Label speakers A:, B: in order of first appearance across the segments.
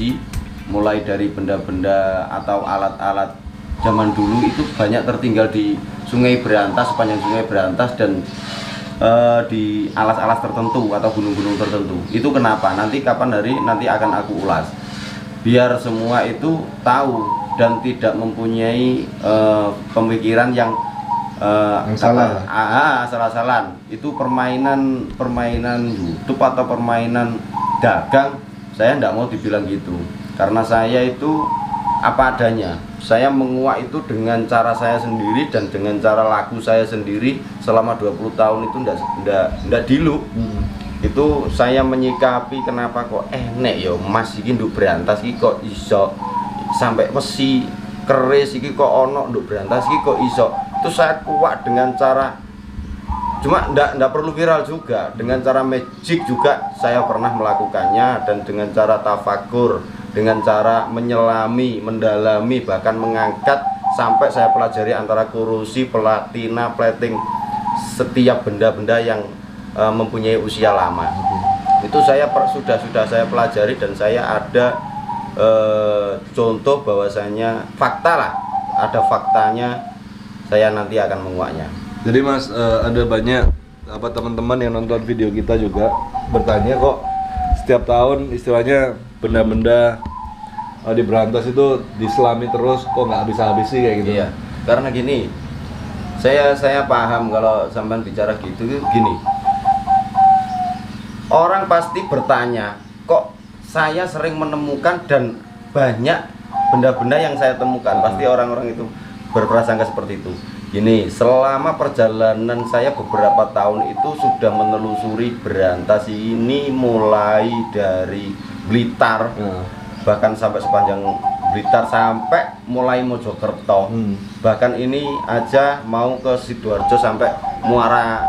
A: kondisi, mulai dari benda-benda atau alat-alat zaman dulu itu banyak tertinggal di Sungai Berantas, sepanjang Sungai Berantas dan di alas-alas tertentu atau gunung-gunung tertentu. Itu kenapa? Nanti kapan hari nanti akan aku ulas. Biar semua itu tahu dan tidak mempunyai pemikiran yang
B: salah.
A: Salah-salahan. Itu permainan YouTube atau permainan dagang. Saya tidak mau dibilang gitu. Karena saya itu apa adanya. Saya menguak itu dengan cara saya sendiri dan dengan cara laku saya sendiri selama 20 tahun itu ndak dilu. Itu saya menyikapi kenapa kok enek yo Mas iki nduk Berantas iki kok iso sampai wesi keris iki kok ono nduk Berantas iki kok iso. Itu saya kuat dengan cara cuma ndak perlu viral juga, dengan cara magic juga saya pernah melakukannya, dan dengan cara tafakur, dengan cara menyelami, mendalami, bahkan mengangkat sampai saya pelajari antara korosi, platina, plating, setiap benda-benda yang mempunyai usia lama. Itu saya sudah saya pelajari dan saya ada contoh bahwasanya fakta lah, ada faktanya, saya nanti akan menguaknya.
B: Jadi Mas, ada banyak teman-teman yang nonton video kita juga bertanya kok setiap tahun istilahnya benda-benda di Berantas itu diselami terus, kok nggak habis-habis sih kayak gitu.
A: Iya, karena gini, saya paham kalau sampean bicara gitu gini. Orang pasti bertanya, kok saya sering menemukan dan banyak benda-benda yang saya temukan. Pasti orang-orang itu berprasangka seperti itu. Gini, selama perjalanan saya beberapa tahun itu sudah menelusuri Berantas ini mulai dari Blitar, bahkan sampai sepanjang Blitar sampai mulai Mojokerto, bahkan ini aja mau ke Sidoarjo sampai muara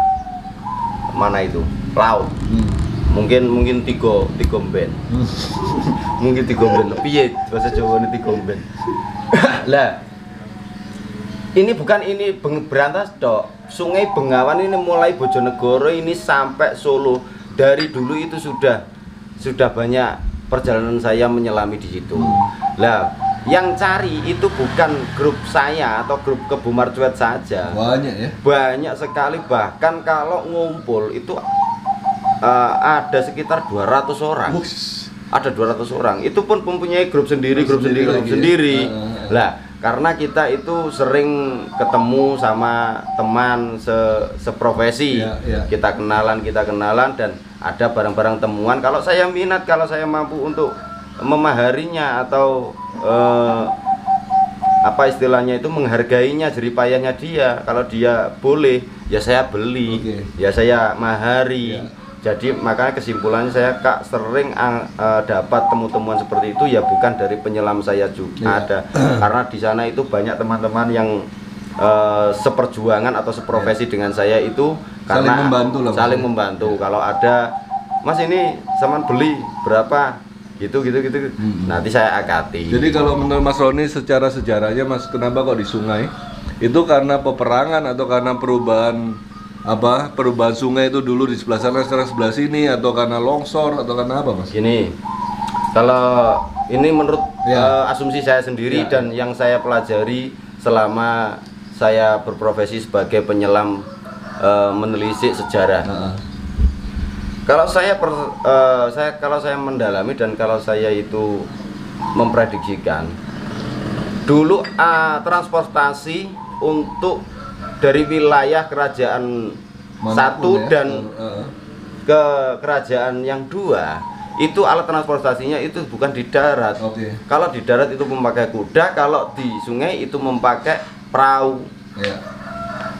A: mana itu laut. Mungkin tiga ben mungkin tiga ben piye bahasa Jawa ini tiga ben. Lah ini Berantas dok, Sungai Bengawan ini mulai Bojonegoro ini sampai Solo, dari dulu itu sudah banyak perjalanan saya menyelami di situ. Lah yang cari itu bukan grup saya atau grup Kebo Marcuet saja,
B: banyak ya,
A: banyak sekali, bahkan kalau ngumpul itu ada sekitar 200 orang. Ada 200 orang, itu pun mempunyai grup sendiri. Lah karena kita itu sering ketemu sama teman seprofesi, kita kenalan dan ada barang-barang temuan. Kalau saya minat, kalau saya mampu untuk memaharinya atau apa istilahnya itu menghargainya, jeripayahnya dia, kalau dia boleh ya saya beli, ya saya mahari. Jadi makanya kesimpulannya saya sering dapat temuan seperti itu ya bukan dari penyelam saya juga ada, karena di sana itu banyak teman-teman yang seperjuangan atau seprofesi dengan saya itu, karena saling membantu. Kalau ada Mas ini sama beli berapa gitu, nanti saya akati.
B: Jadi kalau menurut Mas Roni secara sejarahnya Mas, kenapa kok di sungai? Itu karena peperangan atau karena perubahan sungai itu dulu di sebelah sana sekarang sebelah sini, atau karena longsor atau karena apa Mas?
A: Ini kalau ini menurut asumsi saya sendiri dan yang saya pelajari selama saya berprofesi sebagai penyelam menelisik sejarah. Kalau kalau saya mendalami dan kalau saya itu memprediksikan dulu transportasi untuk dari wilayah kerajaan satu dan ke kerajaan yang dua, itu alat transportasinya itu bukan di darat. Kalau di darat itu memakai kuda, kalau di sungai itu memakai perahu.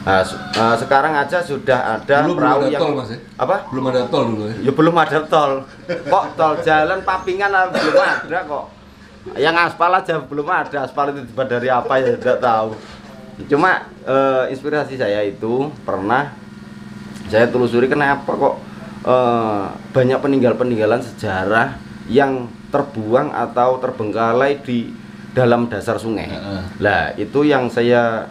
A: Nah, sekarang aja sudah ada
B: dulu
A: perahu yang
B: tol, Mas, ya?
A: Apa?
B: Belum ada tol dulu ya?
A: Ya belum ada tol. Kok tol jalan Papingan belum ada kok. Yang aspal aja belum ada. Aspal itu dibuat dari apa ya tidak tahu. Cuma inspirasi saya itu pernah saya telusuri kenapa kok banyak peninggalan sejarah yang terbuang atau terbengkalai di dalam dasar sungai. Lah itu yang saya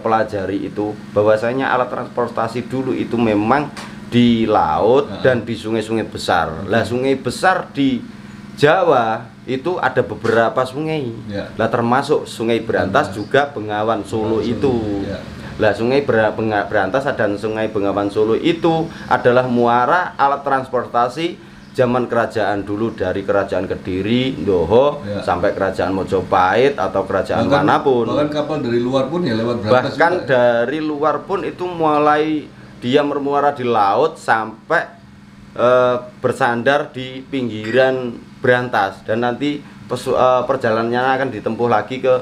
A: pelajari itu, bahwasanya alat transportasi dulu itu memang di laut dan di sungai-sungai besar. Lah sungai besar di Jawa itu ada beberapa sungai.
B: Ya.
A: Lah termasuk Sungai Berantas juga Bengawan Solo itu.
B: Ya.
A: Lah Sungai Berantas dan Sungai Bengawan Solo itu adalah muara alat transportasi zaman kerajaan dulu, dari kerajaan Kediri, Ndoho,
B: Ya.
A: sampai kerajaan Mojopahit atau kerajaan manapun.
B: Bahkan kapal dari luar pun ya lewat Berantas
A: Bahkan
B: juga, ya?
A: dari luar pun itu mulai dia bermuara di laut sampai bersandar di pinggiran Berantas, dan nanti perjalanannya akan ditempuh lagi ke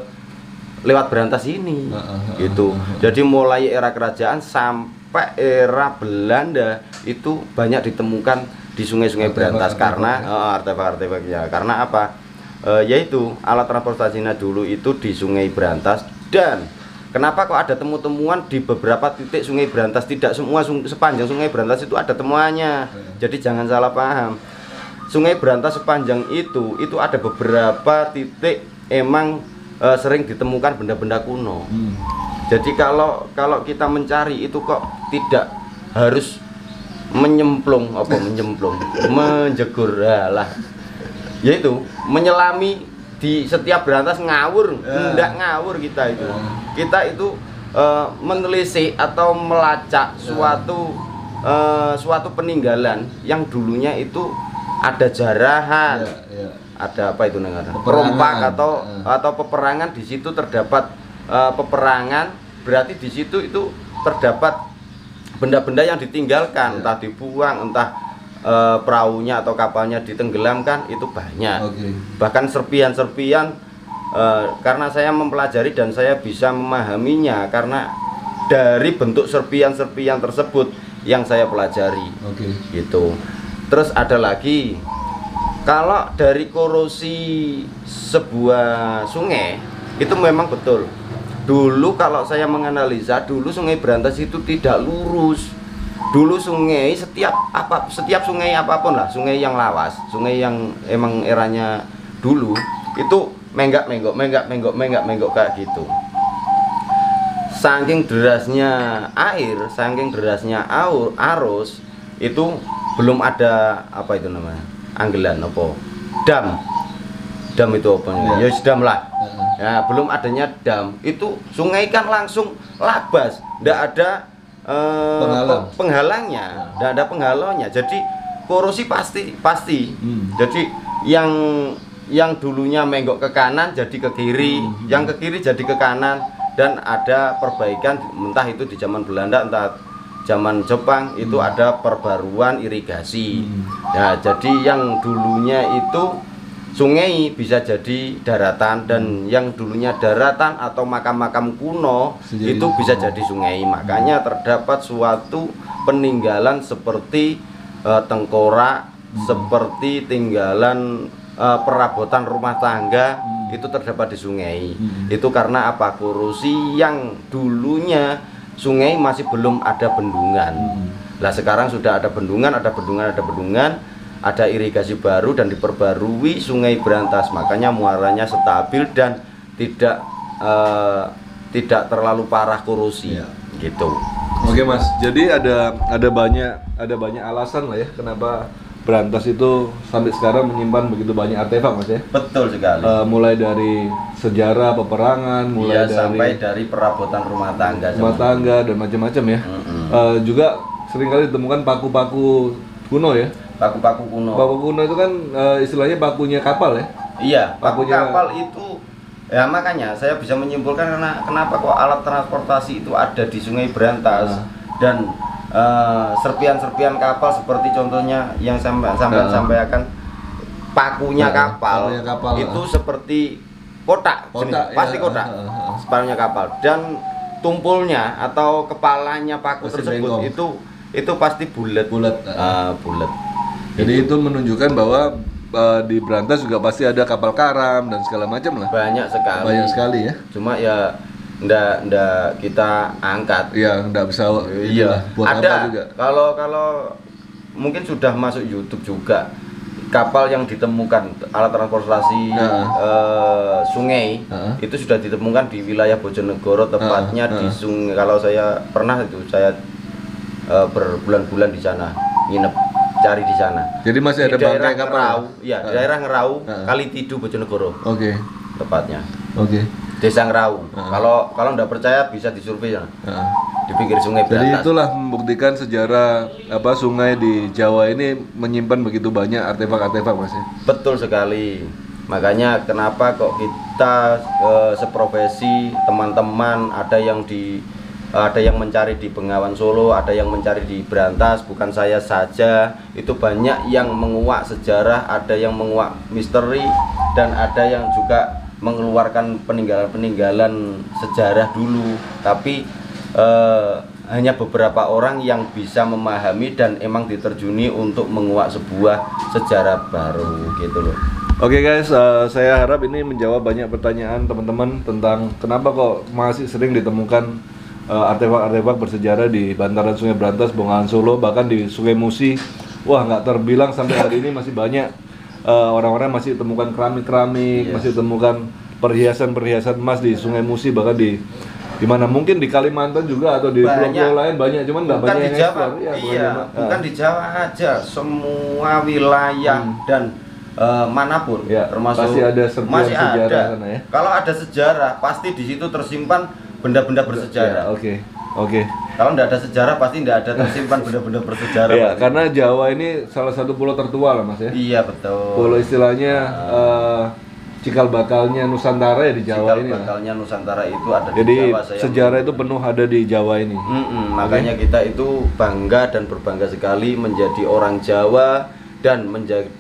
A: lewat Berantas ini. Gitu. Jadi mulai era kerajaan sampai era Belanda itu banyak ditemukan di sungai-sungai Berantas karena artefak-artefaknya. Karena apa? Yaitu alat transportasinya dulu itu di Sungai Berantas. Dan kenapa kok ada temu-temuan di beberapa titik Sungai Berantas? Tidak semua sepanjang Sungai Berantas itu ada temuannya. Jadi jangan salah paham. Sungai Berantas sepanjang itu ada beberapa titik emang sering ditemukan benda-benda kuno. Jadi kalau kita mencari itu kok tidak harus menjegur lah. Yaitu menyelami di setiap Berantas ngawur, enggak ngawur kita itu. Kita itu menelisik atau melacak suatu peninggalan yang dulunya itu ada jarahan, ada apa itu namanya, perompak atau peperangan. Di situ terdapat peperangan, berarti di situ itu terdapat benda-benda yang ditinggalkan, entah dibuang, entah perahunya atau kapalnya ditenggelamkan, itu banyak. Bahkan serpian-serpian, karena saya mempelajari dan saya bisa memahaminya karena dari bentuk serpian-serpian tersebut yang saya pelajari. Gitu. Terus ada lagi, kalau dari korosi sebuah sungai itu memang betul. Dulu kalau saya menganalisa, dulu Sungai Berantas itu tidak lurus. Dulu sungai setiap sungai apapun lah, sungai yang lawas, sungai yang emang eranya dulu itu menggak-menggok kayak gitu. Saking derasnya air, saking derasnya arus, itu belum ada apa itu namanya, anggelan apa, dam itu apa ya, dam lah. Ya, belum adanya dam, itu sungai kan langsung labas, tidak ada penghalangnya, tidak ada penghalangnya. Jadi korosi pasti. Jadi yang dulunya menggok ke kanan jadi ke kiri, yang ke kiri jadi ke kanan, dan ada perbaikan, entah itu di zaman Belanda, entah zaman Jepang, itu ada perbaruan irigasi. Ya, jadi yang dulunya itu sungai bisa jadi daratan, dan yang dulunya daratan atau makam-makam kuno itu bisa jadi sungai. Makanya terdapat suatu peninggalan seperti tengkorak, seperti tinggalan perabotan rumah tangga, itu terdapat di sungai. Itu karena apa? Korosi yang dulunya sungai masih belum ada bendungan. Lah sekarang sudah ada bendungan, ada irigasi baru dan diperbarui Sungai Berantas, makanya muaranya stabil dan tidak terlalu parah korosi. Gitu.
B: Oke Mas, jadi ada banyak alasan lah ya kenapa Berantas itu sampai sekarang menyimpan begitu banyak artefak Mas ya.
A: Betul sekali.
B: Mulai dari sejarah peperangan, mulai
A: sampai dari perabotan rumah tangga
B: dan macam-macam ya. Juga seringkali ditemukan paku-paku kuno ya.
A: Paku-paku kuno
B: itu kan istilahnya pakunya kapal ya.
A: Iya, pakunya kapal itu ya, makanya saya bisa menyimpulkan karena kenapa kok alat transportasi itu ada di Sungai Berantas. Dan serpian-serpian kapal seperti contohnya yang sampaikan pakunya kapal itu seperti kotak pasti kotak separuhnya kapal, dan tumpulnya atau kepalanya paku tersebut itu pasti bulat.
B: Jadi itu menunjukkan bahwa di Berantas juga pasti ada kapal karam dan segala macam lah.
A: Banyak sekali ya. Cuma ya ndak kita angkat.
B: Iya, ndak bisa.
A: Buat ada apa juga. Kalau mungkin sudah masuk YouTube juga, kapal yang ditemukan alat transportasi sungai itu sudah ditemukan di wilayah Bojonegoro, tepatnya di sungai. Kalau saya pernah itu saya berbulan-bulan di sana nginep cari di sana.
B: Jadi masih ada
A: Di daerah
B: bangkai kapal?
A: Ngerau, iya, di daerah Ngerau,
B: Heeh.
A: Kalitidu, Bojonegoro,
B: Oke.
A: tepatnya.
B: Oke.
A: Desa Ngerau.
B: Heeh.
A: Kalau nggak percaya bisa disurvei ya.
B: Heeh.
A: Di pinggir Sungai
B: Jadi
A: Berantas.
B: itulah membuktikan sejarah sungai di Jawa ini menyimpan begitu banyak artefak-artefak Mas ya.
A: Betul sekali. Makanya kenapa kok kita seprofesi, teman-teman ada yang mencari di Bengawan Solo, ada yang mencari di Berantas, bukan saya saja. Itu banyak yang menguak sejarah, ada yang menguak misteri, dan ada yang juga mengeluarkan peninggalan-peninggalan sejarah dulu. Tapi hanya beberapa orang yang bisa memahami dan emang diterjuni untuk menguak sebuah sejarah baru gitu loh.
B: Oke guys, saya harap ini menjawab banyak pertanyaan teman-teman tentang kenapa kok masih sering ditemukan artefak-artefak bersejarah di bantaran Sungai Berantas, Bengawan Solo, bahkan di Sungai Musi. Wah, nggak terbilang sampai hari ini masih banyak orang-orang masih temukan keramik-keramik, masih temukan perhiasan-perhiasan emas di Sungai Musi, bahkan di mana mungkin di Kalimantan juga atau di pulau-pulau lain banyak, cuman nggak banyak yang
A: Jawa.
B: explore. Ya,
A: Iya, bukan di Jawa aja, semua wilayah dan manapun,
B: Ya,
A: termasuk
B: pasti ada serpihan
A: masih
B: sejarah
A: ada.
B: sana ya.
A: Kalau ada sejarah, pasti di situ tersimpan benda-benda bersejarah.
B: Ya, oke.
A: Kalau tidak ada sejarah, pasti tidak ada tersimpan benda-benda bersejarah.
B: Ya,
A: Pasti.
B: karena Jawa ini salah satu pulau tertua lah Mas ya.
A: Iya betul.
B: Pulau istilahnya cikal bakalnya Nusantara ya di Jawa
A: Cikal
B: ini.
A: bakalnya Nusantara itu ada di
B: Jadi
A: Jawa. Saya
B: sejarah itu penuh ada di Jawa ini.
A: Makanya kita itu bangga dan berbangga sekali menjadi orang Jawa dan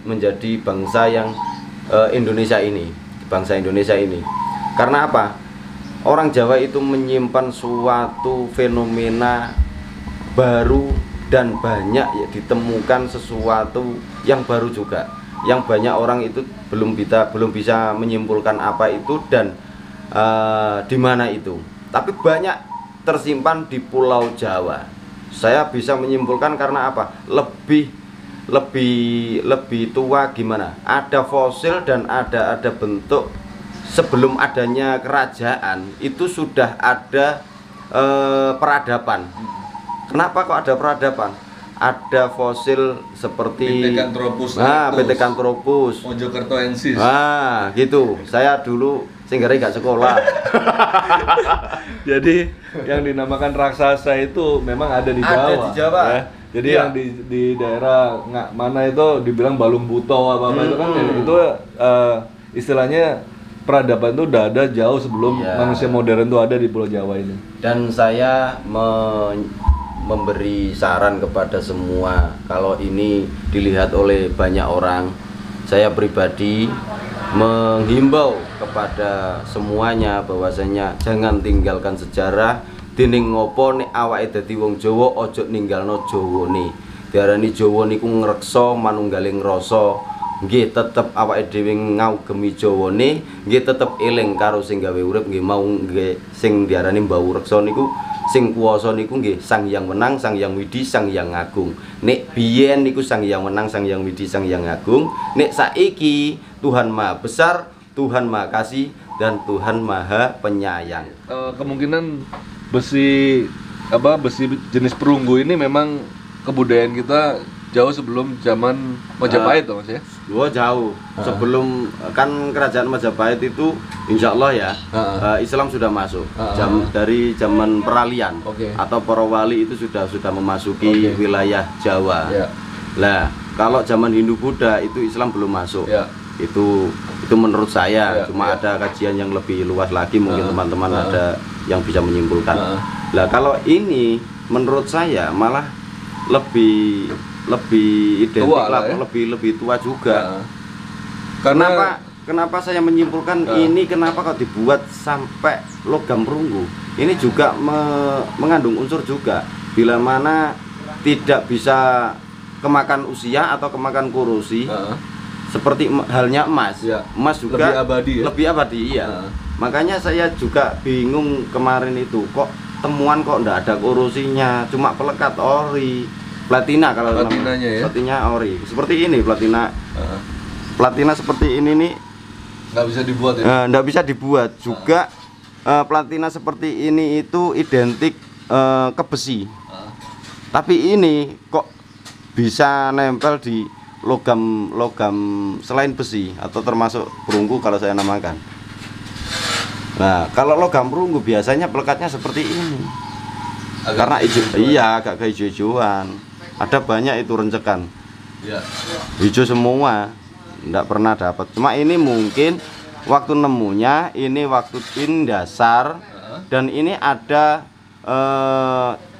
A: menjadi bangsa yang Indonesia ini, bangsa Indonesia ini. Karena apa? Orang Jawa itu menyimpan suatu fenomena baru dan banyak ya, ditemukan sesuatu yang baru juga, yang banyak orang itu belum bisa menyimpulkan apa itu dan di mana itu. Tapi banyak tersimpan di Pulau Jawa. Saya bisa menyimpulkan karena apa? Lebih tua gimana? Ada fosil dan ada bentuk sebelum adanya kerajaan itu sudah ada peradaban. Kenapa kok ada peradaban? Ada fosil seperti Pithecanthropus,
B: Mojokertoensis.
A: Gitu. Saya dulu singgare gak sekolah.
B: Jadi yang dinamakan raksasa itu memang ada di Jawa.
A: Ada di Jawa.
B: Ya. Jadi
A: Ya.
B: yang di daerah mana itu dibilang Balung Buto apa itu kan itu istilahnya peradaban itu udah ada jauh sebelum manusia modern itu ada di Pulau Jawa ini.
A: Dan saya memberi saran kepada semua, kalau ini dilihat oleh banyak orang, saya pribadi menghimbau kepada semuanya bahwasanya jangan tinggalkan sejarah. Dening ngopo nek awake dadi wong Jawa aja ninggalno Jawane. Diarani Jawa niku ngreksa manunggaling rasa. Nggih tetep awake dhewe ngaugemi Jawane, nggih tetep eling karo sing gawe urip, nggih mau nggih sing diarani Mbau Reksa niku sing kuwasa niku nggih Sang Hyang Wenang, Sang Hyang Widi, Sang Hyang Agung. Nek biyen niku Sang Hyang Wenang, Sang Hyang Widi, Sang Hyang Agung, nek saiki Tuhan Maha Besar, Tuhan Maha Kasih, dan Tuhan Maha Penyayang.
B: Kemungkinan besi jenis perunggu ini memang kebudayaan kita jauh sebelum zaman Majapahit Mas ya.
A: Jauh. Sebelum kan kerajaan Majapahit itu insya Allah ya Islam sudah masuk. Dari zaman peralihan atau para wali itu sudah memasuki wilayah Jawa. Lah, kalau zaman Hindu Buddha itu Islam belum masuk. Itu menurut saya, cuma ada kajian yang lebih luas lagi, mungkin teman-teman ada yang bisa menyimpulkan. Lah kalau ini menurut saya malah lebih identik
B: tua
A: lah,
B: ya?
A: lebih tua juga. Kenapa saya menyimpulkan ini, kenapa kok dibuat sampai logam perunggu? Ini juga mengandung unsur juga, bila mana tidak bisa kemakan usia atau kemakan korosi. Seperti halnya emas, emas juga lebih abadi, iya. Makanya saya juga bingung kemarin itu, kok temuan kok ndak ada korosinya, cuma pelekat ori, platina kalau
B: platinanya ya.
A: Platina ori, seperti ini platina. Platina seperti ini nih
B: nggak bisa dibuat ya.
A: Ndak bisa dibuat juga. Platina seperti ini itu identik ke besi. Tapi ini kok bisa nempel di logam selain besi atau termasuk perunggu kalau saya namakan. Nah, kalau logam perunggu biasanya pelekatnya seperti ini. Karena iya agak kehijau-hijauan. Ada banyak itu rencekan.
B: Ya.
A: Hijau semua. Enggak pernah dapat. Cuma ini mungkin waktu nemunya ini waktu pin dasar dan ini ada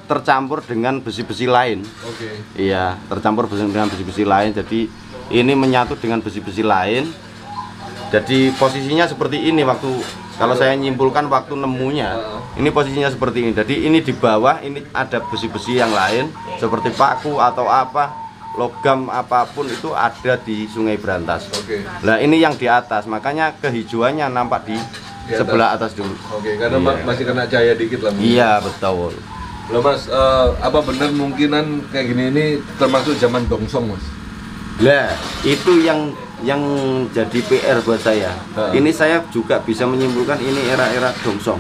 A: tercampur dengan besi-besi lain.
B: Oke.
A: Iya, tercampur dengan besi-besi lain. Jadi ini menyatu dengan besi-besi lain. Jadi posisinya seperti ini waktu kalau saya nyimpulkan waktu nemunya. Ini posisinya seperti ini. Jadi ini di bawah ini ada besi-besi yang lain seperti paku atau apa, logam apapun itu ada di Sungai Brantas.
B: Oke.
A: Nah, ini yang di atas, makanya kehijauannya nampak di
B: Di atas.
A: sebelah atas dulu.
B: Oke, karena
A: Iya.
B: masih kena cahaya dikit lah.
A: Iya, betul.
B: Loh Mas, apa bener mungkinan kayak gini ini termasuk zaman dongsong Mas?
A: Lah, itu yang jadi PR buat saya. Ini saya juga bisa menyimpulkan ini era-era dongsong.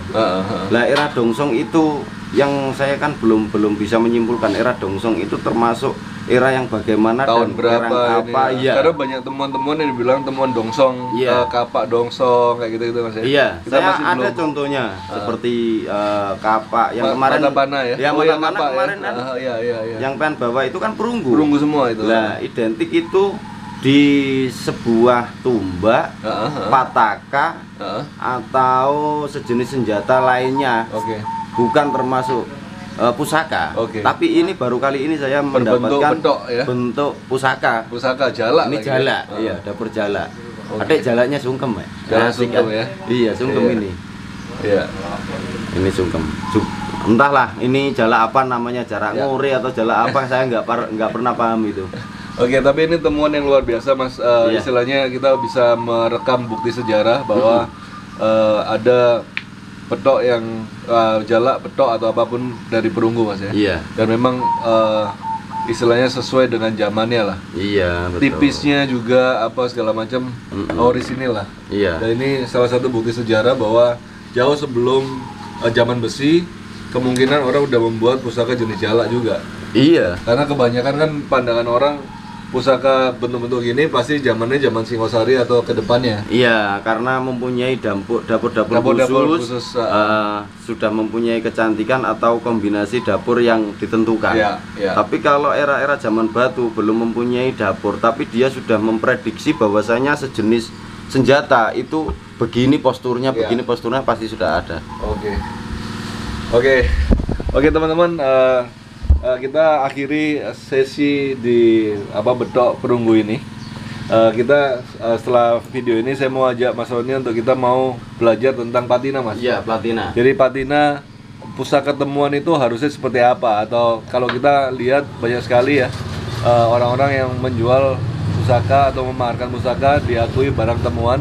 A: Lah, era dongsong itu yang saya kan belum bisa menyimpulkan era dongsong itu termasuk era yang bagaimana
B: Tahun
A: dan
B: berapa
A: era
B: ini?
A: apa ya.
B: Karena banyak temuan-temuan yang bilang temuan dongsong,
A: Iya.
B: kapak dongsong kayak gitu-gitu Mas ya.
A: Iya,
B: Kita
A: saya
B: masih
A: ada
B: belum.
A: contohnya seperti kapak yang kemarin
B: Mata panah ya.
A: Ya,
B: Oh,
A: mata
B: yang
A: panah
B: kapak
A: kemarin
B: ya.
A: kan.
B: Iya.
A: Yang pengen bawa itu kan perunggu.
B: Perunggu semua itu.
A: Nah, identik itu di sebuah tumbak, pataka atau sejenis senjata lainnya.
B: Oke.
A: Bukan termasuk pusaka.
B: Oke.
A: Tapi ini baru kali ini saya
B: Berbentuk
A: mendapatkan
B: bentuk ya.
A: bentuk pusaka.
B: Pusaka jala
A: Ini
B: lagi.
A: jala,
B: Ah.
A: iya, dapur jala.
B: Oke.
A: Adek jalanya sungkem ya.
B: Jala
A: Asik
B: sungkem
A: kan?
B: ya?
A: Iya, sungkem
B: Iya.
A: ini.
B: Iya.
A: Ini sungkem. Entahlah, ini jala apa namanya, jala
B: Ya.
A: ngore atau jala apa, saya nggak pernah paham itu.
B: Oke, tapi ini temuan yang luar biasa Mas.
A: Iya.
B: Istilahnya kita bisa merekam bukti sejarah bahwa ada petok yang jala, petok atau apapun dari perunggu Mas ya.
A: Iya.
B: Dan memang istilahnya sesuai dengan zamannya lah.
A: Iya, betul.
B: Tipisnya juga apa segala macam orisinil lah.
A: Iya.
B: Dan ini salah satu bukti sejarah bahwa jauh sebelum zaman besi kemungkinan orang udah membuat pusaka jenis jala juga.
A: Iya.
B: Karena kebanyakan kan pandangan orang pusaka bentuk-bentuk gini pasti zamannya zaman Singosari atau kedepannya.
A: Iya, karena mempunyai dapur-dapur
B: Dapur-dapur
A: khusus,
B: khusus,
A: sudah mempunyai kecantikan atau kombinasi dapur yang ditentukan.
B: Iya, iya.
A: Tapi kalau era-era zaman batu belum mempunyai dapur, tapi dia sudah memprediksi bahwasanya sejenis senjata itu begini posturnya,
B: Iya.
A: begini posturnya pasti sudah ada.
B: Oke teman-teman, kita akhiri sesi di betok perunggu ini. Kita setelah video ini saya mau ajak Mas Roni untuk kita mau belajar tentang patina Mas.
A: Iya, platina.
B: Jadi patina pusaka temuan itu harusnya seperti apa, atau kalau kita lihat banyak sekali ya orang-orang yang menjual pusaka atau memamerkan pusaka diakui barang temuan,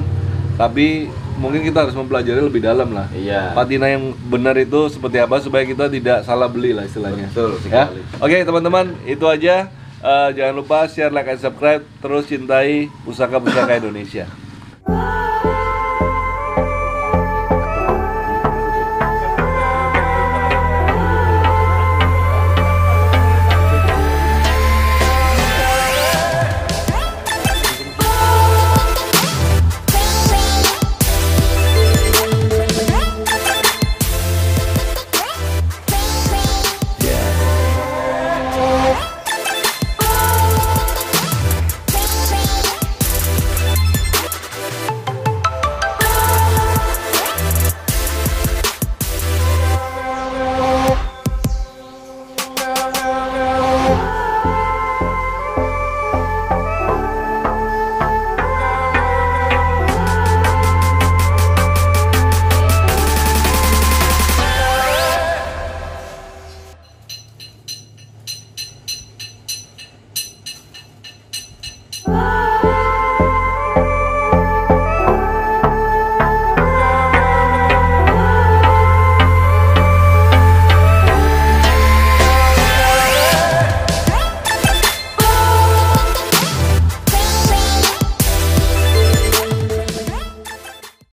B: tapi mungkin kita harus mempelajari lebih dalam lah.
A: Iya.
B: Patina yang benar itu seperti apa supaya kita tidak salah beli lah istilahnya.
A: Betul
B: Ya.
A: sekali.
B: Oke teman-teman, itu aja. Jangan lupa share, like, dan subscribe. Terus cintai pusaka-pusaka Indonesia.